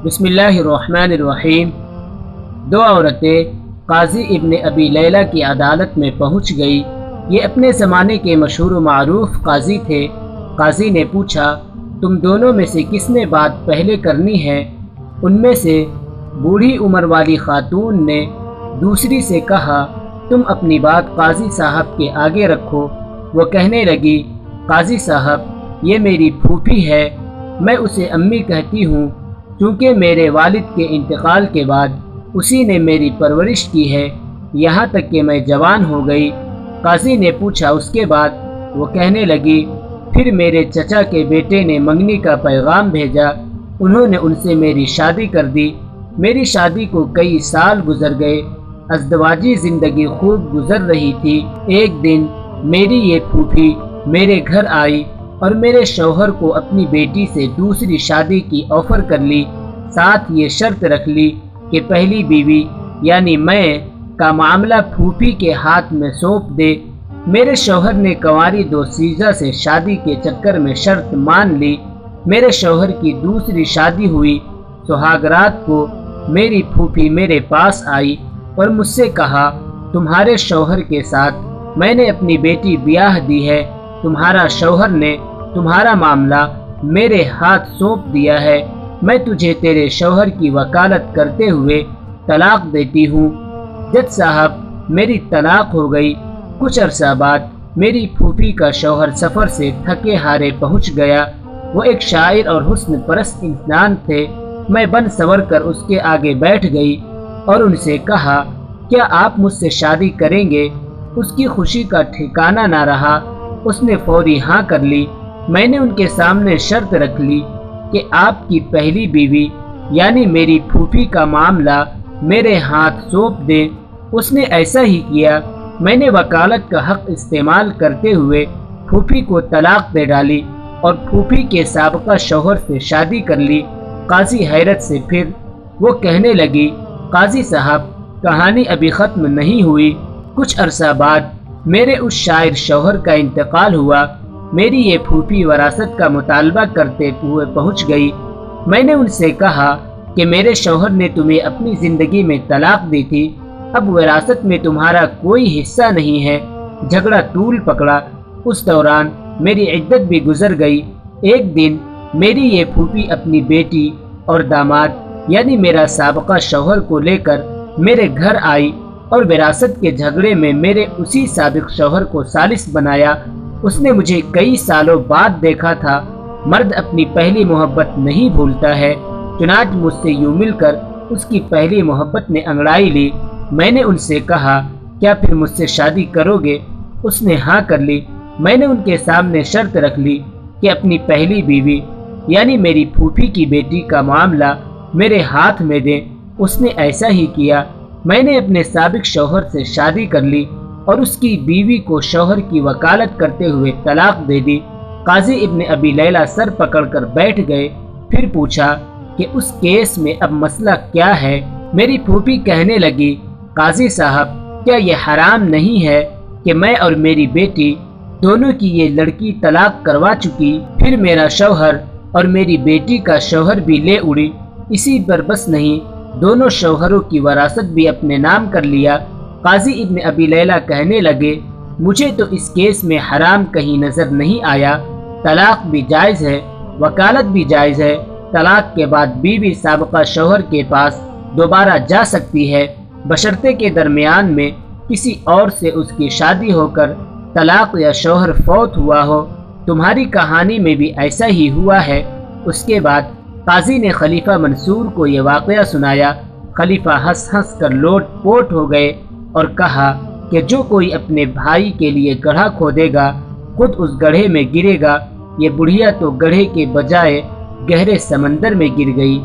بسم اللہ الرحمن الرحیم۔ دو عورتیں قاضی ابن ابی لیلہ کی عدالت میں پہنچ گئی۔ یہ اپنے زمانے کے مشہور و معروف قاضی تھے۔ قاضی نے پوچھا، تم دونوں میں سے کس نے بات پہلے کرنی ہے؟ ان میں سے بوڑھی عمر والی خاتون نے دوسری سے کہا، تم اپنی بات قاضی صاحب کے آگے رکھو۔ وہ کہنے لگی، قاضی صاحب، یہ میری پھوپھی ہے، میں اسے امی کہتی ہوں کیونکہ میرے والد کے انتقال کے بعد اسی نے میری پرورش کی ہے یہاں تک کہ میں جوان ہو گئی۔ قاضی نے پوچھا، اس کے بعد؟ وہ کہنے لگی، پھر میرے چچا کے بیٹے نے منگنی کا پیغام بھیجا، انہوں نے ان سے میری شادی کر دی۔ میری شادی کو کئی سال گزر گئے، ازدواجی زندگی خوب گزر رہی تھی۔ ایک دن میری یہ پھوپھی میرے گھر آئی اور میرے شوہر کو اپنی بیٹی سے دوسری شادی کی آفر کر لی، ساتھ یہ شرط رکھ لی کہ پہلی بیوی یعنی میں کا معاملہ پھوپھی کے ہاتھ میں سونپ دے۔ میرے شوہر نے کنواری دوشیزہ سے شادی کے چکر میں شرط مان لی۔ میرے شوہر کی دوسری شادی ہوئی۔ سہاگ رات کو میری پھوپھی میرے پاس آئی اور مجھ سے کہا، تمہارے شوہر کے ساتھ میں نے اپنی بیٹی بیاہ دی ہے، تمہارا شوہر نے تمہارا معاملہ میرے ہاتھ سونپ دیا ہے، میں تجھے تیرے شوہر کی وکالت کرتے ہوئے طلاق دیتی ہوں۔ جج صاحب، میری طلاق ہو گئی۔ کچھ عرصہ بعد میری پھوپھی کا شوہر سفر سے تھکے ہارے پہنچ گیا۔ وہ ایک شاعر اور حسن پرست انسان تھے۔ میں بن سور کر اس کے آگے بیٹھ گئی اور ان سے کہا، کیا آپ مجھ سے شادی کریں گے؟ اس کی خوشی کا ٹھکانہ نہ رہا، اس نے فوری ہاں کر لی۔ میں نے ان کے سامنے شرط رکھ لی کہ آپ کی پہلی بیوی یعنی میری پھوپھی کا معاملہ میرے ہاتھ سونپ دیں۔ اس نے ایسا ہی کیا۔ میں نے وکالت کا حق استعمال کرتے ہوئے پھوپھی کو طلاق دے ڈالی اور پھوپھی کے سابقہ شوہر سے شادی کر لی۔ قاضی حیرت سے پھر وہ کہنے لگی، قاضی صاحب، کہانی ابھی ختم نہیں ہوئی۔ کچھ عرصہ بعد میرے اس شاعر شوہر کا انتقال ہوا۔ میری یہ پھوپھی وراثت کا مطالبہ کرتے ہوئے پہنچ گئی۔ میں نے ان سے کہا کہ میرے شوہر نے تمہیں اپنی زندگی میں طلاق دی تھی، اب وراثت میں تمہارا کوئی حصہ نہیں ہے۔ جھگڑا طول پکڑا۔ اس دوران میری عدت بھی گزر گئی۔ ایک دن میری یہ پھوپھی اپنی بیٹی اور داماد یعنی میرا سابقہ شوہر کو لے کر میرے گھر آئی اور وراثت کے جھگڑے میں میرے اسی سابق شوہر کو ثالث بنایا۔ اس نے مجھے کئی سالوں بعد دیکھا تھا۔ مرد اپنی پہلی محبت نہیں بھولتا ہے، چنانچہ مجھ سے یوں مل کر اس کی پہلی محبت نے انگڑائی لی۔ میں نے ان سے کہا، کیا پھر مجھ سے شادی کرو گے؟ اس نے ہاں کر لی۔ میں نے ان کے سامنے شرط رکھ لی کہ اپنی پہلی بیوی یعنی میری پھوپھی کی بیٹی کا معاملہ میرے ہاتھ میں دیں۔ اس نے ایسا ہی کیا۔ میں نے اپنے سابق شوہر سے شادی کر لی اور اس کی بیوی کو شوہر کی وکالت کرتے ہوئے طلاق دے دی۔ قاضی ابن ابی لیلہ سر پکڑ کر بیٹھ گئے۔ پھر پوچھا کہ اس کیس میں اب مسئلہ کیا ہے؟ میری پھوپھی کہنے لگی، قاضی صاحب، کیا یہ حرام نہیں ہے کہ میں اور میری بیٹی دونوں کی یہ لڑکی طلاق کروا چکی، پھر میرا شوہر اور میری بیٹی کا شوہر بھی لے اڑی، اسی پر بس نہیں، دونوں شوہروں کی وراثت بھی اپنے نام کر لیا۔ قاضی ابن ابی لیلہ کہنے لگے، مجھے تو اس کیس میں حرام کہیں نظر نہیں آیا۔ طلاق بھی جائز ہے، وکالت بھی جائز ہے۔ طلاق کے بعد بیوی سابقہ شوہر کے پاس دوبارہ جا سکتی ہے، بشرطے کے درمیان میں کسی اور سے اس کی شادی ہو کر طلاق یا شوہر فوت ہوا ہو۔ تمہاری کہانی میں بھی ایسا ہی ہوا ہے۔ اس کے بعد قاضی نے خلیفہ منصور کو یہ واقعہ سنایا۔ خلیفہ ہنس ہنس کر لوٹ پوٹ ہو گئے اور کہا کہ جو کوئی اپنے بھائی کے لیے گڑھا کھودے گا خود اس گڑھے میں گرے گا۔ یہ بڑھیا تو گڑھے کے بجائے گہرے سمندر میں گر گئی۔